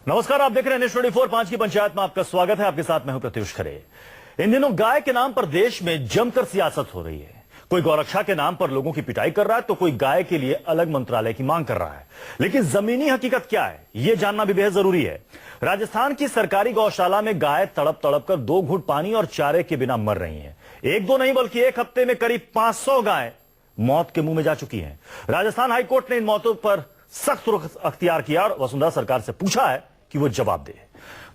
नमस्कार, आप देख रहे हैं न्यूज़ 24 5 की पंचायत में आपका स्वागत है। आपके साथ मैं हूं प्रत्युष खरे। इन दिनों गाय के नाम पर देश में जमकर सियासत हो रही है। कोई गौरक्षा के नाम पर लोगों की पिटाई कर रहा है तो कोई गाय के लिए अलग मंत्रालय की मांग कर रहा है। लेकिन जमीनी हकीकत क्या है, यह जानना भी बेहद जरूरी है। राजस्थान की सरकारी गौशाला में गाय तड़प तड़प कर 2 घूंट पानी और चारे के बिना मर रही है। एक दो नहीं बल्कि एक हफ्ते में करीब 500 गाय मौत के मुंह में जा चुकी हैं। राजस्थान हाईकोर्ट ने इन मौतों पर सख्त रुख अख्तियार किया और वसुंधरा सरकार से पूछा है कि वो जवाब दे।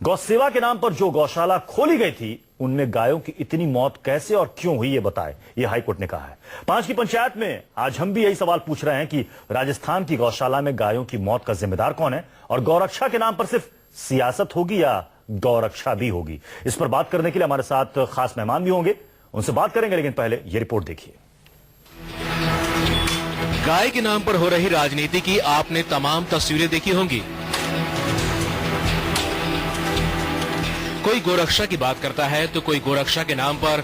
गौ सेवा के नाम पर जो गौशाला खोली गई थी उनमें गायों की इतनी मौत कैसे और क्यों हुई, ये बताए, ये हाईकोर्ट ने कहा है। 5 की पंचायत में आज हम भी यही सवाल पूछ रहे हैं कि राजस्थान की गौशाला में गायों की मौत का जिम्मेदार कौन है और गौरक्षा के नाम पर सिर्फ सियासत होगी या गौरक्षा भी होगी। इस पर बात करने के लिए हमारे साथ खास मेहमान भी होंगे, उनसे बात करेंगे। लेकिन पहले ये रिपोर्ट देखिए। गाय के नाम पर हो रही राजनीति की आपने तमाम तस्वीरें देखी होंगी। कोई गोरक्षा की बात करता है तो कोई गोरक्षा के नाम पर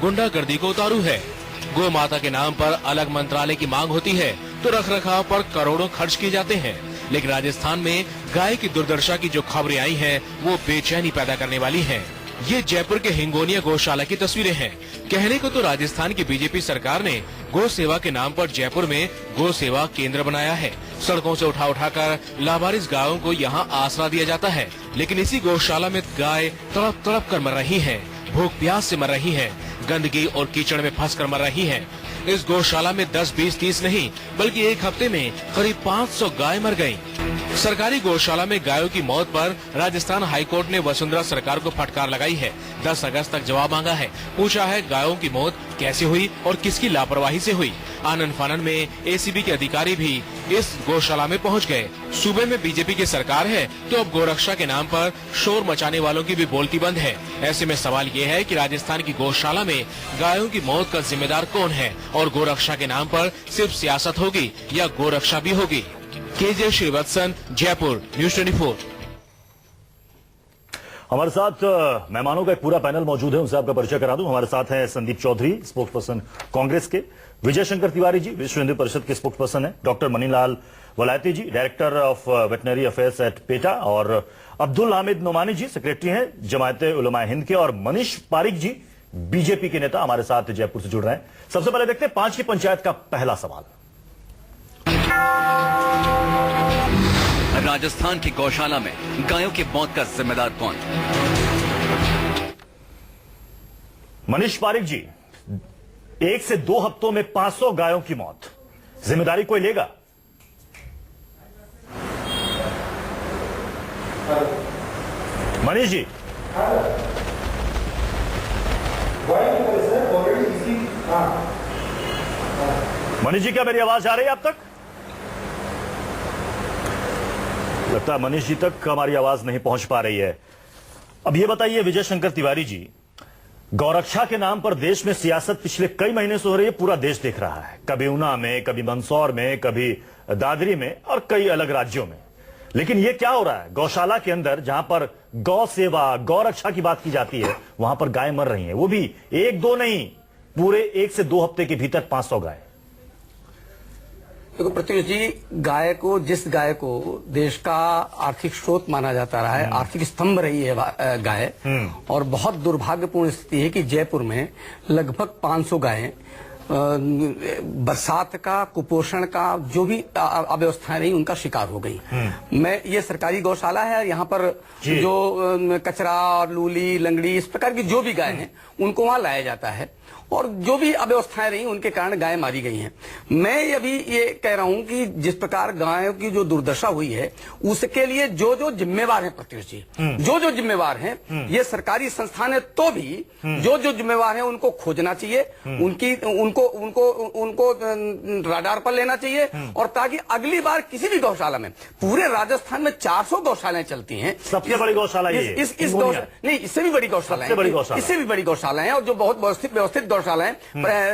गुंडागर्दी को उतारू है। गौ माता के नाम पर अलग मंत्रालय की मांग होती है तो रखरखाव पर करोड़ों खर्च किए जाते हैं। लेकिन राजस्थान में गाय की दुर्दशा की जो खबरें आई हैं वो बेचैनी पैदा करने वाली हैं। ये जयपुर के हिंगोनिया गौशाला की तस्वीरें हैं। कहने को तो राजस्थान की बीजेपी सरकार ने गौ सेवा के नाम पर जयपुर में गौ सेवा केंद्र बनाया है। सड़कों से उठाकर लावारिस गायों को यहाँ आसरा दिया जाता है। लेकिन इसी गौशाला में गाय तड़प तड़प कर मर रही हैं, भूख प्यास से मर रही हैं, गंदगी और कीचड़ में फंस कर मर रही हैं। इस गौशाला में 10, 20, 30 नहीं बल्कि एक हफ्ते में करीब 500 गाय मर गयी। सरकारी गौशाला में गायों की मौत पर राजस्थान हाईकोर्ट ने वसुंधरा सरकार को फटकार लगाई है। 10 अगस्त तक जवाब मांगा है। पूछा है गायों की मौत कैसे हुई और किसकी लापरवाही से हुई। आनन फानन में एसीबी के अधिकारी भी इस गौशाला में पहुंच गए। सूबे में बीजेपी की सरकार है तो अब गोरक्षा के नाम पर शोर मचाने वालों की भी बोलती बंद है। ऐसे में सवाल ये है कि राजस्थान की गौशाला में गायों की मौत का जिम्मेदार कौन है और गोरक्षा के नाम पर सिर्फ सियासत होगी या गोरक्षा भी होगी। केजे श्रीवत्सन, जयपुर, न्यूज़ 24। हमारे साथ मेहमानों का एक पूरा पैनल मौजूद है, उनसे आपका परिचय करा दूं। हमारे साथ हैं संदीप चौधरी, स्पोक्स पर्सन कांग्रेस के, विजय शंकर तिवारी जी विश्व हिंदू परिषद के स्पोक्स पर्सन है, doctor Manilal Valayati ji director of veterinary affairs at PETA, और अब्दुल हामिद नोमानी जी सेक्रेटरी हैं जमायत उलमाए हिंद के, और मनीष पारिक जी बीजेपी के नेता हमारे साथ जयपुर से जुड़ रहे हैं। सबसे पहले देखते हैं 5 की पंचायत का पहला सवाल। राजस्थान की गौशाला में गायों की मौत का जिम्मेदार कौन? मनीष पारिक जी, 1 से 2 हफ्तों में 500 गायों की मौत, जिम्मेदारी कोई लेगा? मनीष जी, मनीष जी, क्या मेरी आवाज आ रही है आप तक? लगता है मनीष जी तक हमारी आवाज नहीं पहुंच पा रही है। अब ये बताइए विजय शंकर तिवारी जी, गौरक्षा के नाम पर देश में सियासत पिछले कई महीने से हो रही है, पूरा देश देख रहा है। कभी ऊना में, कभी मंदसौर में, कभी दादरी में और कई अलग राज्यों में। लेकिन ये क्या हो रहा है, गौशाला के अंदर जहां पर गौ सेवा गौरक्षा की बात की जाती है वहां पर गाय मर रही हैं, वो भी 1, 2 नहीं, पूरे 1 से 2 हफ्ते के भीतर 500 गाय। देखो प्रत्युष जी, जिस गाय को देश का आर्थिक स्रोत माना जाता रहा है, आर्थिक स्तंभ रही है गाय, और बहुत दुर्भाग्यपूर्ण स्थिति है कि जयपुर में लगभग 500 गायें बरसात का, कुपोषण का, जो भी अव्यवस्थाएं रही उनका शिकार हो गई। ये सरकारी गौशाला है, यहाँ पर जो कचरा और लूली, लंगड़ी, इस प्रकार की जो भी गाय हैं उनको वहां लाया जाता है और जो भी अव्यवस्थाएं रही उनके कारण गायें मारी गई हैं। मैं अभी ये कह रहा हूं कि जिस प्रकार गायों की जो दुर्दशा हुई है उसके लिए जो जो जिम्मेवार हैं प्रत्युष जी, जो जो जिम्मेवार हैं, ये सरकारी संस्थान है तो भी जो जो जिम्मेवार हैं उनको खोजना चाहिए, उनको राडार पर लेना चाहिए, और ताकि अगली बार किसी भी गौशाला में, पूरे राजस्थान में 400 गौशालाएं चलती हैं। सबसे बड़ी गौशाला ये नहीं, इससे भी बड़ी गौशाला है, इससे भी बड़ी गौशाला है, और जो बहुत व्यवस्थित गौशाला है,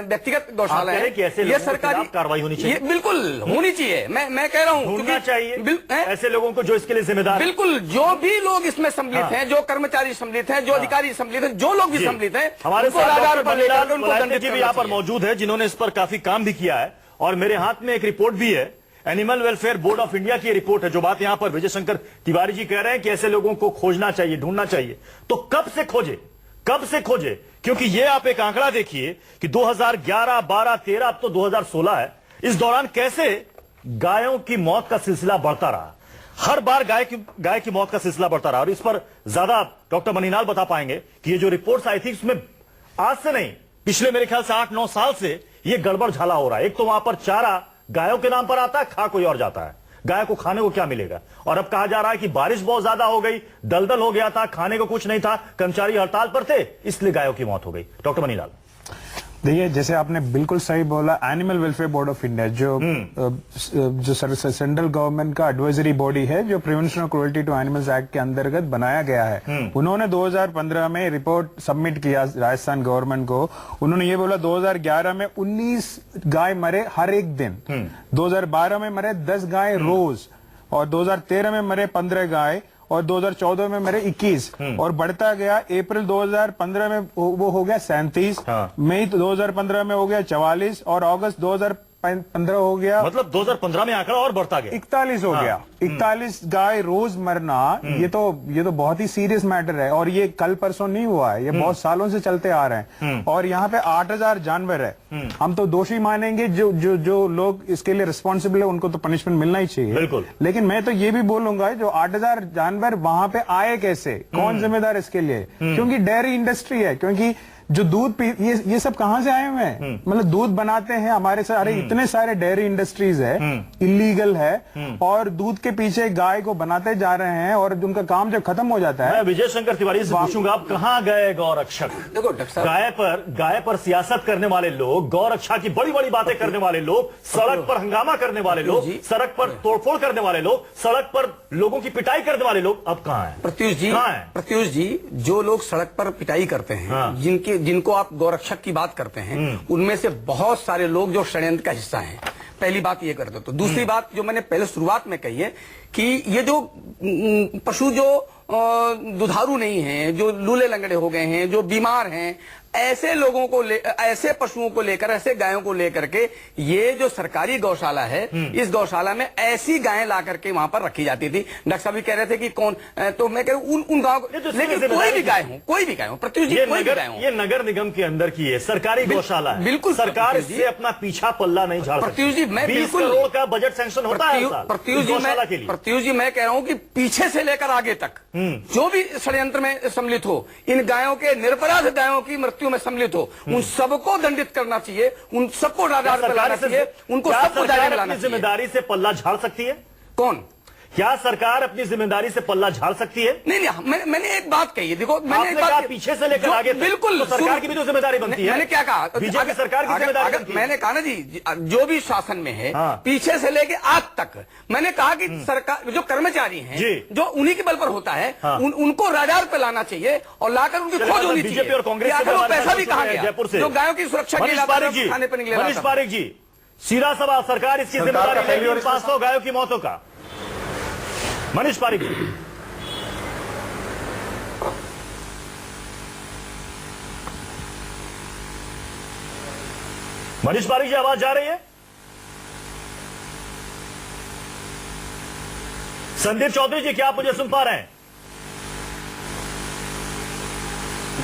व्यक्तिगत गौशाला है, ये सरकारी कार्रवाई होनी चाहिए, बिल्कुल होनी चाहिए। मैं कह रहा हूँ चाहिए ऐसे लोगों को जो इसके लिए जिम्मेदार, बिल्कुल जो भी लोग इसमें सम्मिलित हैं, जो कर्मचारी सम्मिलित हैं, जो अधिकारी सम्मिलित हैं, जो लोग भी सम्मिलित हैं, हमारे आधार पर लेकर उनको दंडित भी यहाँ पर मौजूद है जिन्होंने इस पर काफी काम भी किया है। और मेरे हाथ में एक रिपोर्ट भी है animal welfare board of India की रिपोर्ट है। जो बात यहां पर विजय शंकर तिवारी जी कह रहे हैं कि ऐसे लोगों को खोजना चाहिए, ढूंढना चाहिए, तो कब से खोजे, कब से खोजे? क्योंकि ये आप एक आंकड़ा देखिए कि 2011, 12, 13, अब तो 2016 है। इस दौरान कैसे गायों की मौत का सिलसिला बढ़ता रहा। हर बार गाय की मौत का सिलसिला बढ़ता रहा। और इस पर ज्यादा डॉक्टर मनीलाल बता पाएंगे कि ये जो रिपोर्ट्स आई थी इसमें आज से नहीं, पिछले मेरे ख्याल से 8-9 साल से ये गड़बड़ झाला हो रहा है। एक तो वहां पर चारा गायों के नाम पर आता है, खा कोई और जाता है। गाय को खाने को क्या मिलेगा? और अब कहा जा रहा है कि बारिश बहुत ज्यादा हो गई, दलदल हो गया था, खाने को कुछ नहीं था, कर्मचारी हड़ताल पर थे, इसलिए गायों की मौत हो गई। डॉक्टर मनीलाल, देखिए, जैसे आपने बिल्कुल सही बोला, animal welfare board of India जो सेंट्रल गवर्नमेंट का एडवाइजरी बॉडी है, जो prevention of cruelty to animals act के अंतर्गत बनाया गया है, उन्होंने 2015 में रिपोर्ट सबमिट किया राजस्थान गवर्नमेंट को। उन्होंने ये बोला 2011 में 19 गाय मरे हर एक दिन, 2012 में मरे 10 गाय रोज, और 2013 में मरे 15 गाय, और 2014 में मरे 21, और बढ़ता गया। अप्रैल 2015 में वो हो गया 37, मई 2015 में हो गया 44, और अगस्त 2015 हो गया, मतलब 2015 में आंकड़ा और बढ़ता गया, 41 हो गया। 41 गाय रोज मरना, ये तो बहुत ही सीरियस मैटर है। और ये कल परसों नहीं हुआ है, ये बहुत सालों से चलते आ रहे हैं। और यहाँ पे 8000 जानवर है। हम तो दोषी मानेंगे जो लोग इसके लिए रिस्पॉन्सिबल है, उनको तो पनिशमेंट मिलना ही चाहिए, बिल्कुल। लेकिन मैं तो ये भी बोलूंगा, जो 8000 जानवर वहां पे आए कैसे, कौन जिम्मेदार इसके लिए? क्योंकि डेयरी इंडस्ट्री है, क्योंकि जो दूध ये सब कहां से आए हुए हैं? मतलब दूध बनाते हैं हमारे सारे, इतने सारे डेयरी इंडस्ट्रीज है, इलीगल है, और दूध के पीछे गाय को बनाते जा रहे हैं, और उनका काम जब खत्म हो जाता है। मैं विजय शंकर तिवारी से पूछूंगा, आप कहां गए गौरक्षक? देखो डॉक्टर साहब, गाय पर सियासत करने वाले लोग, गौरक्षा की बड़ी बड़ी बातें करने वाले लोग, सड़क पर हंगामा करने वाले लोग, सड़क पर तोड़फोड़ करने वाले लोग, सड़क पर लोगों की पिटाई करने वाले लोग अब कहां हैं? प्रत्युष जी, जो लोग सड़क पर पिटाई करते हैं, जिनको आप गौरक्षक की बात करते हैं, उनमें से बहुत सारे लोग जो षड्यंत्र का हिस्सा हैं। पहली बात ये करते। तो दूसरी बात जो मैंने पहले शुरुआत में कही है कि ये जो पशु जो दुधारू नहीं हैं, जो लूले लंगड़े हो गए हैं, जो बीमार हैं, ऐसे लोगों को ऐसे पशुओं को लेकर, ऐसे गायों को लेकर के ये जो सरकारी गौशाला है, इस गौशाला में ऐसी गायें ला करके वहां पर रखी जाती थी। डॉक्टर साहब भी कह रहे थे कि कौन, तो मैं कह रहा हूं उन गाँव, लेकिन कोई भी गाय हो, प्रत्युष जी, कोई भी गाय हो, ये नगर निगम के अंदर की है, सरकारी गौशाला है, बिल्कुल। सरकार इससे अपना पीछा पल्ला नहीं झाड़ सकती। प्रत्युष जी, मैं 20 करोड़ का बजट सैंक्शन होता है प्रत्युष जी, मैं कह रहा हूं कि पीछे से लेकर आगे तक जो भी षड्यंत्र में सम्मिलित हो, इन गायों के, निरपराध गायों की मृत्यु में सम्मिलित हो, उन सबको दंडित करना चाहिए, उन सबको राडार पर लाना चाहिए, उनको सबको दायरे में लाना चाहिए। जिम्मेदारी से पल्ला झाड़ सकती है? कौन? क्या सरकार अपनी जिम्मेदारी से पल्ला झाड़ सकती है? नहीं, मैंने एक बात कही है। देखो, मैंने एक बात पीछे से लेकर आगे, बिल्कुल, तो सरकार की भी तो जिम्मेदारी बनती है। मैंने क्या कहा? बीजेपी सरकार की जिम्मेदारी बनती है। मैंने कहा ना जी, जो भी शासन में है, पीछे से लेके आज तक, मैंने कहा कि सरकार, जो कर्मचारी हैं, जो उन्हीं के बल पर होता है, उनको राडार पे लाना चाहिए और लाकर उनकी खोज होनी चाहिए। बीजेपी और कांग्रेस से पैसा भी कहा गया जयपुर से, जो गायों की सुरक्षा के लिए खाने पर निकले। मनीष पारिक जी, सीधा सवाल, सरकार इसकी जिम्मेदारी लेगी 500 गायों की मौतों का? मनीष पारिक जी, मनीष पारिक जी, आवाज जा रही है? संदीप चौधरी जी, क्या आप मुझे सुन पा रहे हैं?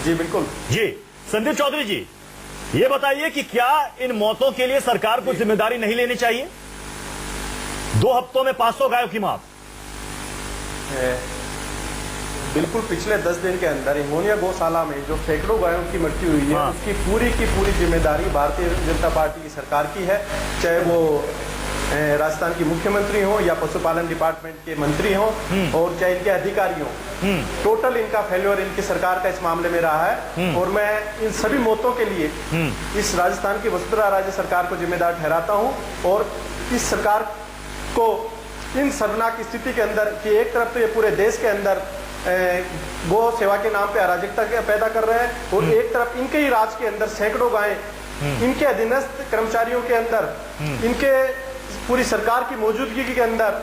जी बिल्कुल जी। संदीप चौधरी जी, ये बताइए कि क्या इन मौतों के लिए सरकार को जिम्मेदारी नहीं लेनी चाहिए? 2 हफ्तों में 500 गायों की मौत। बिल्कुल, पिछले 10 दिन के अंदर हिंगोनिया गौशाला में जो सैकड़ों गायों की मृत्यु हुई है, उसकी पूरी की पूरी जिम्मेदारी भारतीय जनता पार्टी की सरकार की है, चाहे वो राजस्थान की मुख्यमंत्री हो या पशुपालन डिपार्टमेंट के मंत्री हो, और चाहे इनके अधिकारी हो। टोटल इनका फेल्योर इनकी सरकार का इस मामले में रहा है। और मैं इन सभी मौतों के लिए इस राजस्थान की वसुंधरा राजे सरकार को जिम्मेदार ठहराता हूं, और इस सरकार को इन शर्मनाक स्थिति के अंदर कि एक तरफ तो ये पूरे देश के अंदर गौ सेवा के नाम पे अराजकता पैदा कर रहे हैं, और एक तरफ इनके ही राज के अंदर सैकड़ों गायें इनके अधीनस्थ कर्मचारियों के अंदर, इनके पूरी सरकार की मौजूदगी के अंदर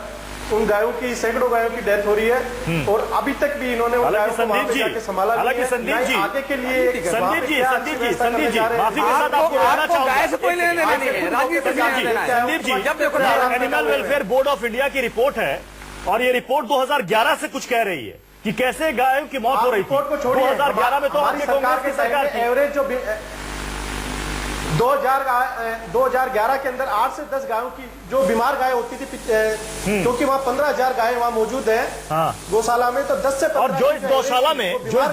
उन गायों की, सैकड़ों गायों की डेथ हो रही है और अभी तक भी इन्होंने उन गायों को वहां पे जाके संभाला नहीं है। संदीप जी, आगे के लिए संदीप जी, माफी के साथ आपको कहना गाय से कोई लेने देना नहीं है, राजनीति से लेना देना है। Sandeep ji, animal welfare board of India की रिपोर्ट है और ये रिपोर्ट 2011 से कुछ कह रही है कि कैसे गायों की मौत हो रही थी। रिपोर्ट को छोड़िए, 2011 में तो आपकी कांग्रेस की सरकार थी। एवरेज जो 2011 के अंदर 8 से 10 गायों की जो बीमार गाय होती थी, क्योंकि वहाँ 15,000 गायें वहाँ मौजूद है गौशाला में, तो 10 से 15 और जो इस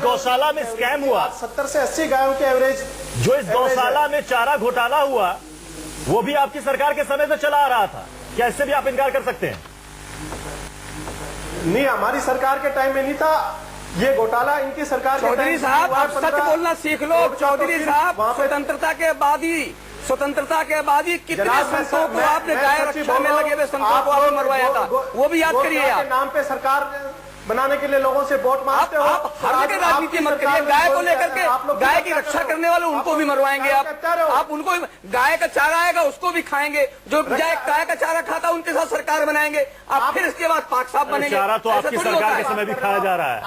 गौशाला में स्कैम हुआ, 70 से 80 गायों के एवरेज, जो इस गौशाला में चारा घोटाला हुआ, वो भी आपकी सरकार के समय से चला आ रहा था। क्या इससे भी आप इनकार कर सकते हैं? नहीं, हमारी सरकार के टाइम में नहीं था ये घोटाला, इनकी सरकार के चौधरी साहब आप सच बोलना सीख लो। चौधरी साहब, स्वतंत्रता के बाद ही कितने संतों को आपने गाय रक्षा में लगे हुए संतों को आपने मरवाया था, वो भी याद करिए आप। नाम पे सरकार बनाने के लिए लोगों से वोट मांगते हो। आप हर जगह राजनीति मत करिए। गाय को लेकर के, गाय की रक्षा करने वाले उनको भी मरवाएंगे आप उनको। गाय का चारा आएगा उसको भी खाएंगे, जो गाय का चारा खाता उनके साथ सरकार बनाएंगे आप, फिर इसके बाद पाक साहब बनेंगे। चारा तो आपकी सरकार के समय भी खाया जा रहा है।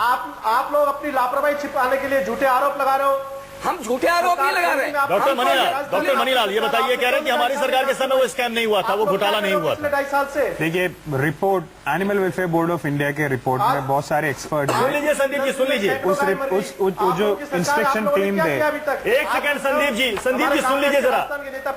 आप लोग अपनी लापरवाही छिपाने के लिए झूठे आरोप लगा रहे हो। हम झूठे आरोप नहीं लगा रहे। डॉक्टर मनीलाल ये बताइए, कह रहे हैं कि हमारी सरकार के समय वो स्कैम नहीं हुआ था, वो घोटाला नहीं हुआ था। 2.5 साल से देखिए, report animal welfare board of India के रिपोर्ट में बहुत सारे एक्सपर्ट सुन लीजिए संदीप जी, सुन लीजिए। जो इंस्पेक्शन टीम दे, एक सेकंड संदीप जी सुन लीजिए जरा।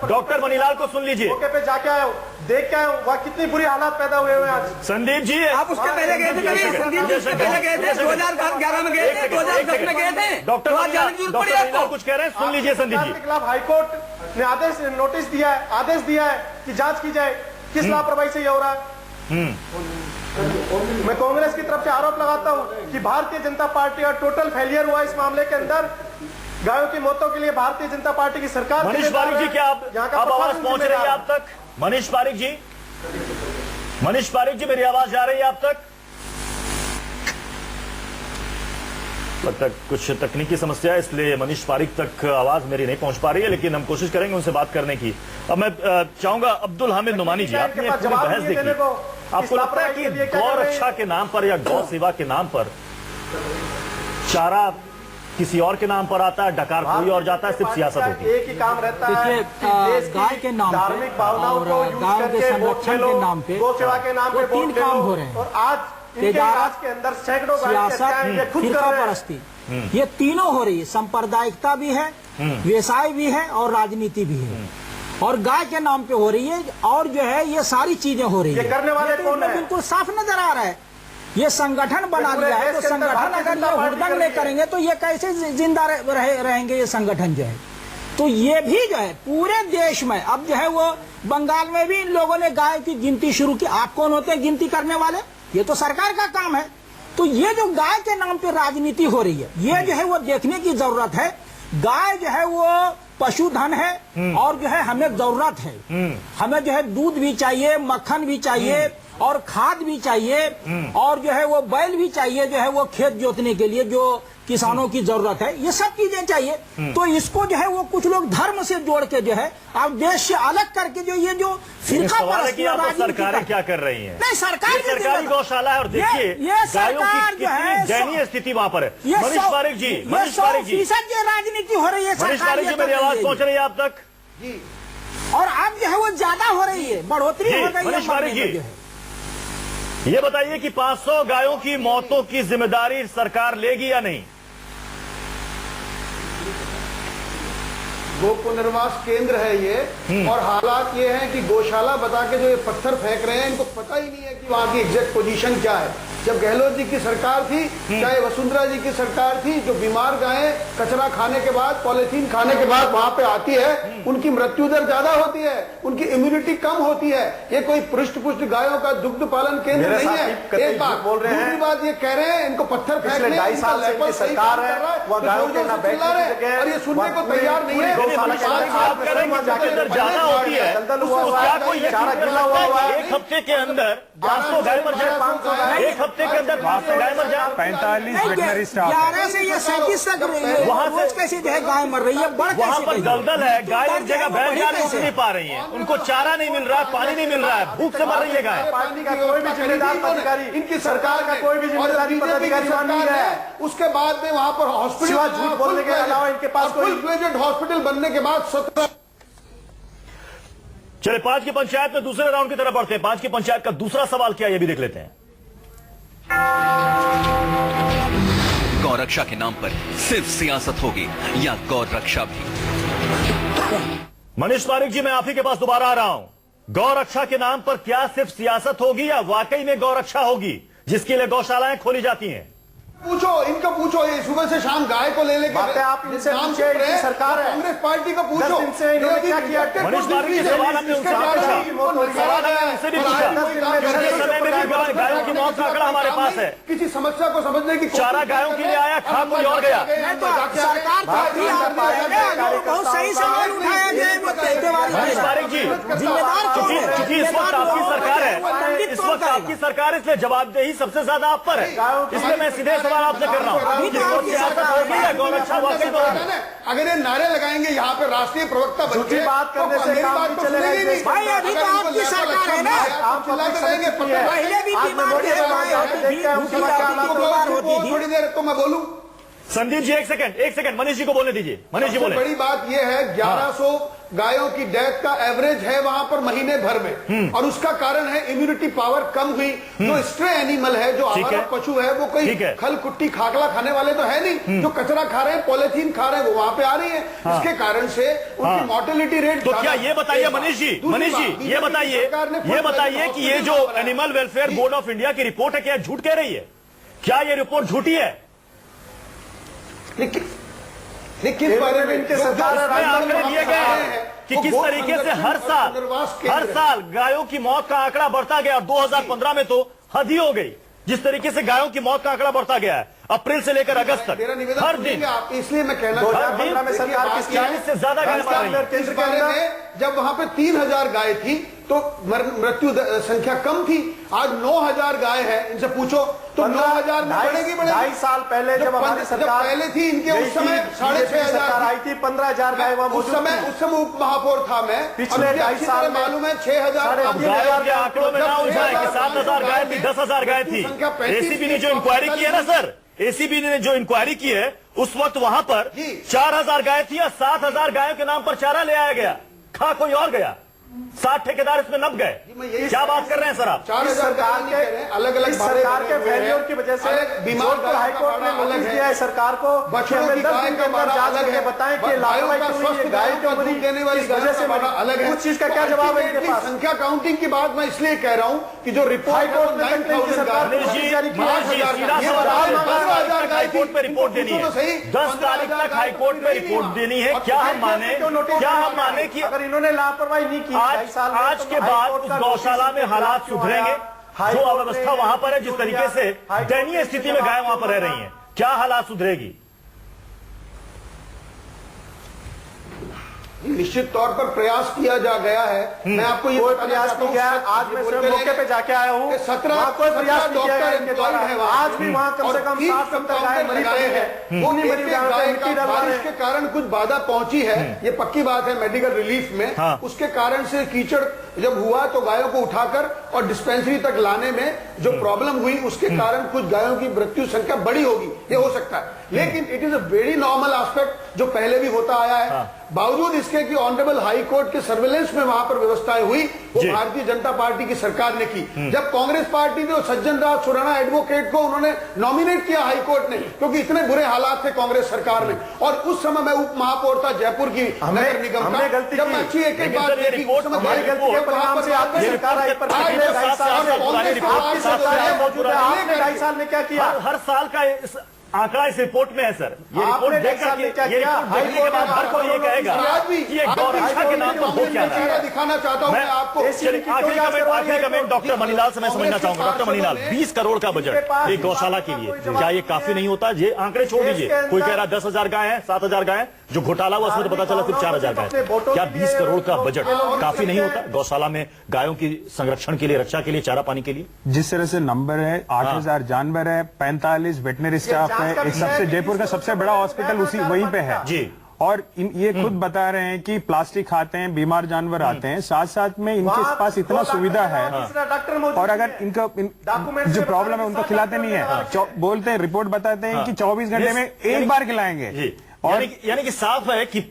डॉक्टर मनीलाल को सुन लीजिए। मौके पे जाके आए हो, देख के आए हो, वहाँ कितनी बुरी हालात पैदा हुए हैं आज। संदीप जी, आप उसके पहले गए थे कभी? संदीप जी उसके पहले गए थे, 2011 में गए थे, 2010 में गए थे। डॉक्टर मनीलाल कुछ कह रहे हैं, सुन लीजिए संदीप जी। के खिलाफ हाईकोर्ट ने नोटिस दिया है, आदेश दिया है कि जांच की जाए किस लापरवाही से ये हो रहा है। मैं कांग्रेस की तरफ से आरोप लगाता हूं कि भारतीय जनता पार्टी का टोटल फेलियर हुआ इस मामले के अंदर। गायों की मौतों के लिए भारतीय जनता पार्टी की सरकार। मनीष पारिक जी, क्या आप आवाज पहुंच रही है आप तक? मनीष पारिक जी, मेरी आवाज जा रही है आप तक? लगता कुछ तकनीकी समस्या है, इसलिए मनीष पारिक तक आवाज मेरी नहीं पहुंच पा रही है, लेकिन हम कोशिश करेंगे उनसे बात करने की। अब मैं चाहूंगा अब्दुल हामिद नुमानी जी, आपने पूरी बहस देखी, आपको लगता है कि गौ रक्षा के नाम पर या गौ सेवा के नाम पर चारा किसी और के नाम पर आता है, डकार कोई और जाता है, सिर्फ सियासत होती है? एक ही काम रहता है, गाय के नाम धार्मिक भावनाओं को यूज करके संरक्षण के नाम पे, गौ सेवा के नाम पे 3 काम हो रहे हैं। और आज तेजारत के अंदर सैकड़ों सियासत, फिरका परस्ती, ये तीनों हो रही है। सांप्रदायिकता भी है, व्यवसाय भी है और राजनीति भी है, और गाय के नाम पे हो रही है। और जो है ये सारी चीजें हो रही है। ये करने वाले कौन है? बिल्कुल साफ नजर आ रहा है। ये संगठन बना लिया है, तो संगठन अगर ये हुड़दंग नहीं करेंगे तो ये कैसे जिंदा रहेंगे ये संगठन जो है। तो ये भी जो है पूरे देश में, अब जो है वो बंगाल में भी इन लोगों ने गाय की गिनती शुरू की। आप कौन होते हैं गिनती करने वाले? ये तो सरकार का काम है। तो ये जो गाय के नाम पे राजनीति हो रही है, ये जो है वो देखने की जरूरत है। गाय जो है वो पशुधन है और जो है हमें जरूरत है। हमें जो है दूध भी चाहिए, मक्खन भी चाहिए और खाद भी चाहिए, और जो है वो बैल भी चाहिए, जो है वो खेत जोतने के लिए जो किसानों की जरूरत है, ये सब चीजें चाहिए। तो इसको जो है वो कुछ लोग धर्म से जोड़ के जो है आप देश से अलग करके जो ये जो फिरका सरकारें क्या कर रही हैं? नहीं, सरकारी गौशाला है और देखिए गायों की कितनी दयनीय स्थिति वहां पर है। मनीष पारिक जी, राजनीति हो रही है। मनीष पारिक जी, मेरी आवाज पहुंच रही है आप तक? जी, और अब जो है वो ज्यादा हो रही है, बढ़ोतरी हो गई है। मनीष पारिक जी, ये बताइए कि 500 गायों की मौतों की जिम्मेदारी सरकार लेगी या नहीं? गो पुनर्वास केंद्र है ये, और हालात ये हैं कि गौशाला बता के जो ये पत्थर फेंक रहे हैं, इनको पता ही नहीं है कि वहां की एग्जैक्ट पोजीशन क्या है। जब गहलोत जी की सरकार थी, चाहे वसुंधरा जी की सरकार थी, जो बीमार गायें कचरा खाने के बाद, पॉलिथीन खाने के बाद वहां पे आती है, उनकी मृत्यु दर ज्यादा होती है, उनकी इम्यूनिटी कम होती है। ये कोई पृष्ठ गायों का दुग्ध पालन केंद्र नहीं है। एक बात बोल रहे हैं, दूसरी बात ये कह रहे हैं इनको पत्थर फेंक रहे हैं, 2.5 साल से इनकी सरकार है, वह गायों के ना बैठने की जगह, और ये सुनने को तैयार नहीं है। आप कह रहे हैं कि जिसके अंदर ज्यादा होती है उसको क्या कोई यकीन कर सकता है? एक हफ्ते के अंदर 500 गाय मर जाए, एक हफ्ते के अंदर 500 गाय मर जाए। 45 वेटनरी स्टाफ 11 से ये 37 तक वहाँ से- रोज कैसी जो है गाय मर रही है, बढ़ वहाँ कैसी पर रही है? दलदल है, गाय एक जगह बैठ बढ़ी जाने कैसे? उठ नहीं पा रही है, उनको चारा नहीं मिल रहा है, पानी नहीं मिल रहा है, भूख से मर रही है गाय। पार्टी का कोई भी जिम्मेदार अधिकारी, इनकी सरकार का कोई भी जिम्मेदारी पदाधिकारी वहां नहीं है। उसके बाद में वहां पर हॉस्पिटल, सिवा झूठ बोलने के अलावा इनके पास कोई फुल फ्लेजेड हॉस्पिटल बनने के बाद 17 चले 5 की पंचायत में दूसरे राउंड की तरफ बढ़ते हैं। 5 की पंचायत का दूसरा सवाल क्या है, ये भी देख लेते हैं। गौरक्षा के नाम पर सिर्फ सियासत होगी या गौरक्षा भी? मनीष पारिक जी, मैं आप ही के पास दोबारा आ रहा हूं। गौरक्षा के नाम पर क्या सिर्फ सियासत होगी या वाकई में गौरक्षा होगी जिसके लिए गौशालाएं खोली जाती हैं? पूछो, इनको पूछो, ये सुबह से शाम गाय को ले लेके बातें आप इनसे नाम पूछिए, से इनकी सरकार है। कांग्रेस पार्टी को पूछो 10 दिन से इन्होंने क्या किया? मनीष पारिक जी, सवाल हमने उनसे पूछा, सवाल हमने उनसे भी पूछा। पिछले समय में भी गायों की मौत का आंकड़ा हमारे पास है। किसी समस्या को समझने की चारा गायों के लिए आया, खा कोई और गया। सरकार भी आप बहुत सही सवाल उठाया गया है, वो तिवारी मनीष जी। पारिक जी, जिम्मेदार कौन है? चूंकि इस वक्त आपकी सरकार है, पंडित इस कौन वक्त करेगा? आपकी सरकार है, इसलिए जवाबदेही सबसे ज्यादा आप पर है। इसलिए मैं सीधे सवाल आपसे कर रहा हूँ, अभी तो आपकी सियासत होगी या गौरक्षा वाकई में होगी? अगर ये नारे लगाएंगे यहाँ पे राष्ट्रीय प्रवक्ता बन के, बात करने से मेरी काम बात नहीं तो चलेगा सुनेंगे इस नहीं। भाई, अभी तो अगर इनको आपकी लैपटॉप सरकार है ना। आप चिल्लाते रहेंगे, पहले भी बीमार थे, गाय होती थी, भूखी रहती थी, बीमार होती थी। थोड़ी देर तो मैं बोलूं। संदीप जी, एक सेकंड, मनीष जी को बोलने दीजिए। मनीष जी सबसे बोले। बड़ी बात यह है 1100 गायों की डेथ का एवरेज है वहां पर महीने भर में, और उसका कारण है इम्यूनिटी पावर कम हुई। जो स्ट्रे एनिमल है, जो ठीक हमारा है। पशु है, वो कोई ठीक है। खल कुट्टी खाकला खाने वाले तो है नहीं। जो कचरा खा रहे हैं, पॉलिथीन खा रहे हैं, वो वहां पे आ रही है। इसके कारण से उनकी मोर्टेलिटी रेट। तो क्या ये बताइए मनीष जी, ये बताइए कि ये जो animal welfare board of India की रिपोर्ट है, क्या झूठ कह रही है? क्या ये रिपोर्ट झूठी है? लेकिन बारे में इनके सरकार उसमें आंकड़े दिए गए हैं कि किस तरीके से हर साल गायों की मौत का आंकड़ा बढ़ता गया, और 2015 में तो हद ही हो गई जिस तरीके से गायों की मौत का आंकड़ा बढ़ता गया है, अप्रैल से लेकर अगस्त तक मेरा निवेदन हर सुनेंगे दिन। आप, इसलिए मैं कहना 2015 में सरकार किसकी 40 से ज्यादा गाय मार रही है। इस बारे में जब वहां पे 3000 गाय थी तो मृत्यु संख्या कम थी। आज 9000 गाय है, इनसे पूछो तो 9000 में बढ़ेगी। 2.5 साल पहले जब हमारी सरकार पहले थी, इनके उस समय 6500 आई थी, 15,000 गाय वहां उस समय उप महापौर था मैं। पिछले 2.5 साल में मालूम है 6000। अब गायों के आंकड़ों में ना उलझाए कि 7000 गाय थी, 10,000 गाय थी। एसीबी ने जो इंक्वायरी की है ना सर, एसीबी ने जो इंक्वायरी की है, उस वक्त वहां पर 4000 गाय थी और 7000 गायों के नाम पर चारा ले आया गया, खा कोई और गया। 60 ठेकेदार इसमें नप गए। क्या बात कर रहे हैं सर आप? सरकार के अलग अलग सरकार के फेलियर की वजह से बीमार का हाईकोर्ट ने नोटिस दिया है सरकार को, बच्चों की 10 दिन के अंदर जांच करके बताएं कि लापरवाही क्यों हुई है, गाय क्यों मरी, देने वाली इस वजह से अलग है। उस चीज का क्या जवाब है इनके पास? संख्या काउंटिंग की बात मैं इसलिए कह रहा हूं कि जो रिपोर्ट हाईकोर्ट ने तक नहीं की सरकार मनीष जी, सीधा सवाल, 10 तारीख तक हाईकोर्ट पे रिपोर्ट देनी है। 10 तारीख तक हाईकोर्ट पे रिपोर्ट देनी है। क्या हम माने कि अगर इन्होंने लापरवाही नहीं की आज के बाद उस गौशाला में हालात सुधरेंगे? जो अव्यवस्था वहां पर है, जिस तरीके से दयनीय स्थिति में गाय वहां पर रह रही हैं, क्या हालात सुधरेगी? निश्चित तौर पर प्रयास किया जा गया है। मैं आपको ये प्रयास नहीं किया। आज मैं स्वयं मौके पे जाके आया हूँ, 17 कोई प्रयास नहीं किया गया इनके द्वारा। है। आज भी वहाँ कम से कम 7-70 गाय मरी पड़ी है। वो नहीं मरी गाय मिट्टी डलवा रहे बारिश के कारण कुछ बाधा पहुंची है, ये पक्की बात है। मेडिकल रिलीफ में उसके कारण से कीचड़ जब हुआ तो गायों को उठाकर और डिस्पेंसरी तक लाने में जो प्रॉब्लम हुई, उसके कारण कुछ गायों की मृत्यु संख्या बड़ी होगी, ये हो सकता है। लेकिन it is a very normal aspect जो पहले भी होता आया है। बावजूद इसके कि ऑनरेबल हाई कोर्ट के सर्वेलेंस में वहां पर व्यवस्थाएं हुई, वो भारतीय जनता पार्टी की सरकार ने की। जब कांग्रेस पार्टी ने सज्जन राज सुराणा एडवोकेट को उन्होंने नॉमिनेट किया हाई कोर्ट ने, क्योंकि इतने बुरे हालात थे कांग्रेस सरकार में, और उस समय मैं उप महापौर था जयपुर की नगर निगम का। हमने गलती जब अच्छी एक एक बात देखी, उस समय हमारी गलती के परिणाम से आपकी सरकार आई, पर पिछले 2.5 साल से आपकी सरकार है मौजूद है। आपने 2.5 साल में क्या किया? हर साल का आंकड़ा इस रिपोर्ट में है सर। ये रिपोर्ट आपने देखकर सामने क्या ये किया? रिपोर्ट देखने के बाद हर कोई ये कहेगा कि ये गौरक्षा के नाम पर हो क्या रहा है। दिखाना चाहता हूँ मैं आपको। चलिए, आखिरी कमेंट डॉक्टर मनीलाल से मैं समझना चाहूंगा। डॉक्टर मनीलाल, 20 करोड़ का बजट एक गौशाला के लिए, क्या ये काफी नहीं होता? ये आंकड़े छोड़ दीजिए, कोई कह रहा 10,000 गाय है, 7,000 गाय है, जो घोटाला हुआ उसमें तो पता चला सिर्फ 4,000 गाय। क्या 20 करोड़ का बजट काफी नहीं होता गौशाला में गायों की संरक्षण के लिए, रक्षा के लिए, चारा पानी के लिए? जिस तरह से नंबर है, 8,000 जानवर है, 45 वेटनरी स्टाफ है, एक सबसे जयपुर का सबसे बड़ा हॉस्पिटल उसी वहीं पे है जी। और ये खुद बता रहे हैं कि प्लास्टिक खाते हैं, बीमार जानवर आते हैं, साथ साथ में इनके पास इतना सुविधा है और अगर इनका जो प्रॉब्लम है उनको खिलाते नहीं है, बोलते हैं, रिपोर्ट बताते हैं कि 24 घंटे में एक बार खिलाएंगे। और यानी कि साफ है कि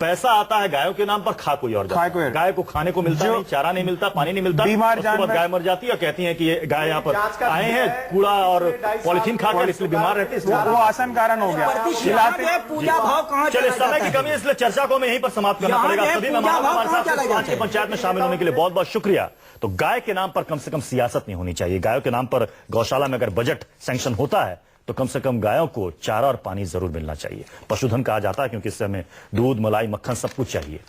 पैसा आता है गायों के नाम पर, खा कोई और जाता है। गाय को खाने को मिलता नहीं, चारा नहीं मिलता, पानी नहीं मिलता, बीमार जानवर गाय मर जाती है और कहती है कि ये गाय यहाँ पर आए हैं कूड़ा और पॉलिथीन खाकर इसलिए बीमार रहते हैं। वो आसान कारण हो गया। पूजा भाव कहाँ चलिए, समय की कमी है इसलिए चर्चा को हमें यहीं पर समाप्त करना पड़ेगा। सभी मेहमानों को हमारे साथ आज की पंचायत में शामिल होने के लिए बहुत बहुत शुक्रिया। तो गाय के नाम पर कम से कम सियासत नहीं होनी चाहिए। गायों के नाम पर गौशाला में अगर बजट सैंक्शन होता है तो कम से कम गायों को चारा और पानी जरूर मिलना चाहिए। पशुधन कहा जाता है क्योंकि इससे हमें दूध, मलाई, मक्खन सब कुछ चाहिए।